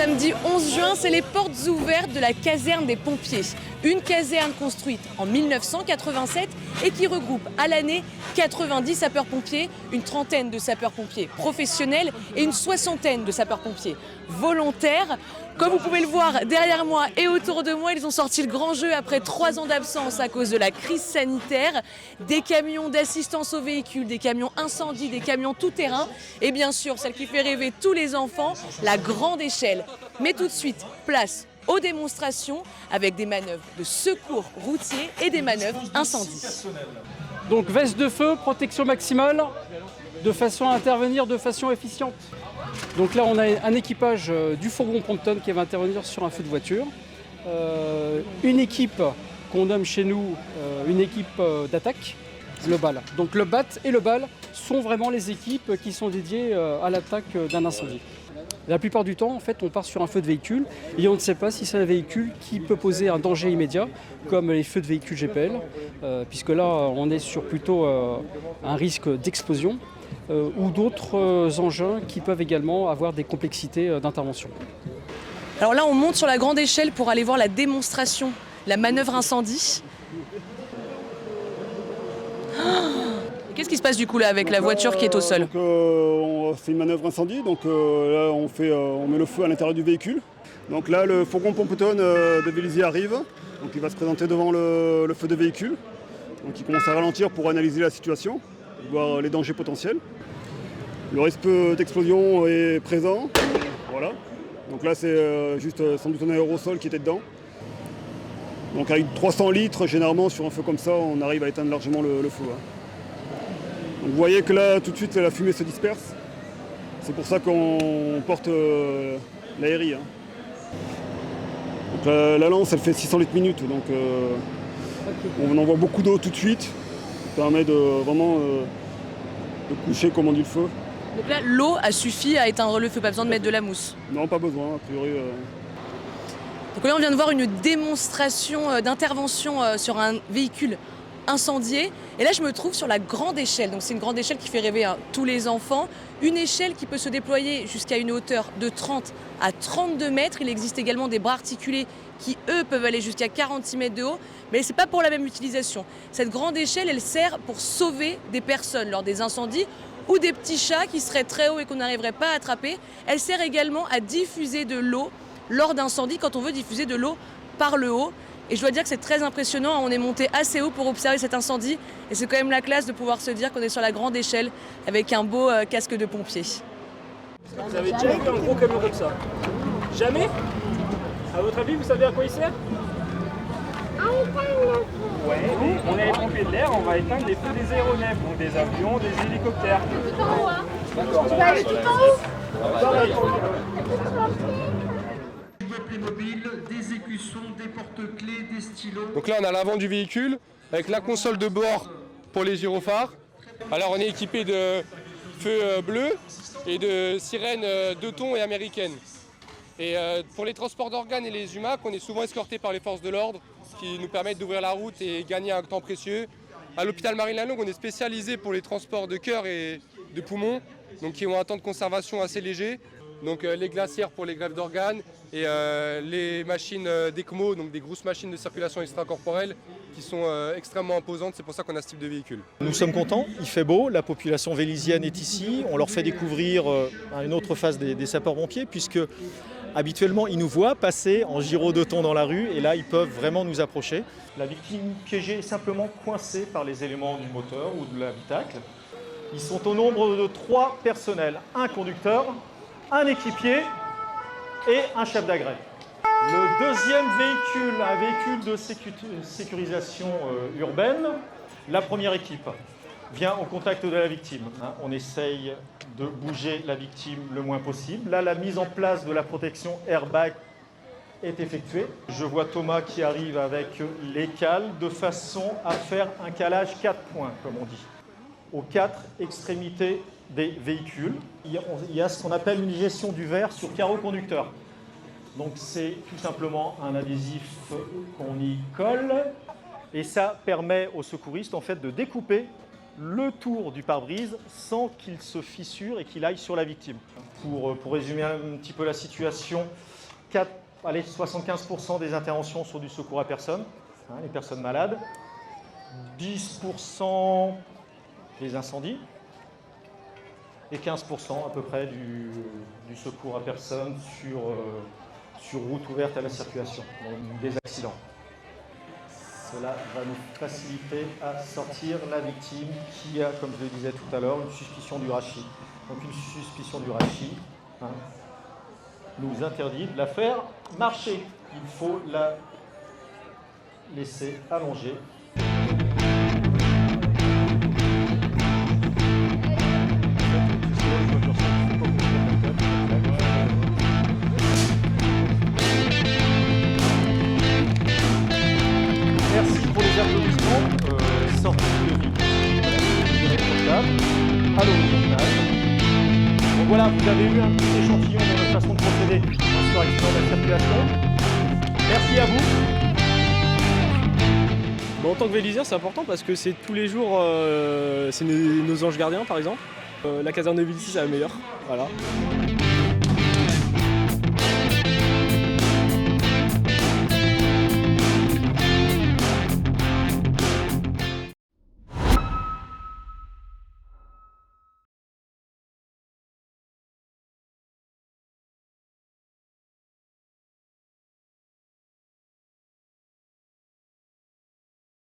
samedi 11 juin, c'est les portes ouvertes de la caserne des pompiers. Une caserne construite en 1987 et qui regroupe à l'année 90 sapeurs-pompiers, une trentaine de sapeurs-pompiers professionnels et une soixantaine de sapeurs-pompiers volontaires. Comme vous pouvez le voir derrière moi et autour de moi, ils ont sorti le grand jeu après 3 ans d'absence à cause de la crise sanitaire. Des camions d'assistance aux véhicules, des camions incendie, des camions tout-terrain et bien sûr, celle qui fait rêver tous les enfants, la grande échelle. Mais tout de suite, place aux démonstrations avec des manœuvres de secours routier et des manœuvres incendie. Donc veste de feu, protection maximale, de façon à intervenir de façon efficiente. Donc là on a un équipage du fourgon Prompton qui va intervenir sur un feu de voiture. Une équipe qu'on nomme chez nous une équipe d'attaque, le BAL. Donc le BAT et le BAL sont vraiment les équipes qui sont dédiées à l'attaque d'un incendie. La plupart du temps, en fait, on part sur un feu de véhicule et on ne sait pas si c'est un véhicule qui peut poser un danger immédiat, comme les feux de véhicules GPL, puisque là, on est sur plutôt un risque d'explosion, ou d'autres engins qui peuvent également avoir des complexités d'intervention. Alors là, on monte sur la grande échelle pour aller voir la démonstration, la manœuvre incendie. Qu'est-ce qui se passe du coup là avec la voiture qui est au sol? On fait une manœuvre incendie, donc là on met le feu à l'intérieur du véhicule. Donc là le fourgon Prompton de Vélizy arrive, donc il va se présenter devant le feu de véhicule. Donc il commence à ralentir pour analyser la situation, voir les dangers potentiels. Le risque d'explosion est présent, voilà. Donc là c'est juste sans doute un aérosol qui était dedans. Donc avec 300 litres, généralement sur un feu comme ça, on arrive à éteindre largement le feu. Donc vous voyez que là, tout de suite, la fumée se disperse. C'est pour ça qu'on porte l'aérie. Donc la lance, elle fait 600 litres minute. Donc on envoie beaucoup d'eau tout de suite. Ça permet de vraiment de coucher, comme on dit, le feu. Donc là, l'eau a suffi à éteindre le feu, pas besoin de mettre de la mousse? Non, pas besoin, a priori. Donc là, on vient de voir une démonstration d'intervention sur un véhicule incendié. Et là, je me trouve sur la grande échelle. Donc c'est une grande échelle qui fait rêver tous les enfants. Une échelle qui peut se déployer jusqu'à une hauteur de 30 à 32 mètres. Il existe également des bras articulés qui, eux, peuvent aller jusqu'à 46 mètres de haut. Mais ce n'est pas pour la même utilisation. Cette grande échelle, elle sert pour sauver des personnes lors des incendies ou des petits chats qui seraient très hauts et qu'on n'arriverait pas à attraper. Elle sert également à diffuser de l'eau lors d'incendie quand on veut diffuser de l'eau par le haut. Et je dois dire que c'est très impressionnant, on est monté assez haut pour observer cet incendie et c'est quand même la classe de pouvoir se dire qu'on est sur la grande échelle avec un beau casque de pompier. Vous avez déjà vu un gros camion comme ça? Jamais? À votre avis, vous savez à quoi il sert? Ouais, on est les pompiers de l'air, on va éteindre les feux des aéronefs, donc des avions, des hélicoptères. Tout en haut, hein? D'accord. Tu vas aller tout en haut? Playmobil, des écussons, des porte-clés, des stylos. Donc là on a l'avant du véhicule avec la console de bord pour les gyrophares. Alors on est équipé de feux bleus et de sirènes 2 tons et américaines. Et pour les transports d'organes et les humains, on est souvent escortés par les forces de l'ordre qui nous permettent d'ouvrir la route et gagner un temps précieux. À l'hôpital Marine-Lalonde, on est spécialisé pour les transports de cœur et de poumons, donc qui ont un temps de conservation assez léger. Donc les glacières pour les greffes d'organes et les machines d'ECMO, donc des grosses machines de circulation extracorporelle qui sont extrêmement imposantes, c'est pour ça qu'on a ce type de véhicule. Nous sommes contents, il fait beau, la population vélizyenne est ici, on leur fait découvrir une autre phase des sapeurs-pompiers puisque habituellement ils nous voient passer en gyro de thon dans la rue et là ils peuvent vraiment nous approcher. La victime piégée est simplement coincée par les éléments du moteur ou de l'habitacle. Ils sont au nombre de 3 personnels, un conducteur, un équipier et un chef d'agrès. Le deuxième véhicule, un véhicule de sécurisation urbaine, la première équipe vient au contact de la victime. On essaye de bouger la victime le moins possible. Là, la mise en place de la protection airbag est effectuée. Je vois Thomas qui arrive avec les cales de façon à faire un calage 4 points, comme on dit, aux 4 extrémités des véhicules. Il y a ce qu'on appelle une gestion du verre sur carreau conducteur. Donc c'est tout simplement un adhésif qu'on y colle et ça permet aux secouristes en fait de découper le tour du pare-brise sans qu'il se fissure et qu'il aille sur la victime. Pour résumer un petit peu la situation, 75% des interventions sont du secours à personne, les personnes malades, 10% les incendies et 15% à peu près du secours à personne sur route ouverte à la circulation, donc des accidents. Cela va nous faciliter à sortir la victime qui a, comme je le disais tout à l'heure, une suspicion du rachis. Donc une suspicion du rachis nous interdit de la faire marcher. Il faut la laisser allonger. Merci pour les applaudissements. Sortie de vie à l'horizontale. Donc voilà, vous avez eu un petit échantillon de notre façon de procéder sur l'accident de la circulation. Merci à vous. Bon, en tant que vélisien, c'est important parce que c'est tous les jours, c'est nos anges gardiens par exemple. La caserne de Vélizy, c'est la meilleure. Voilà.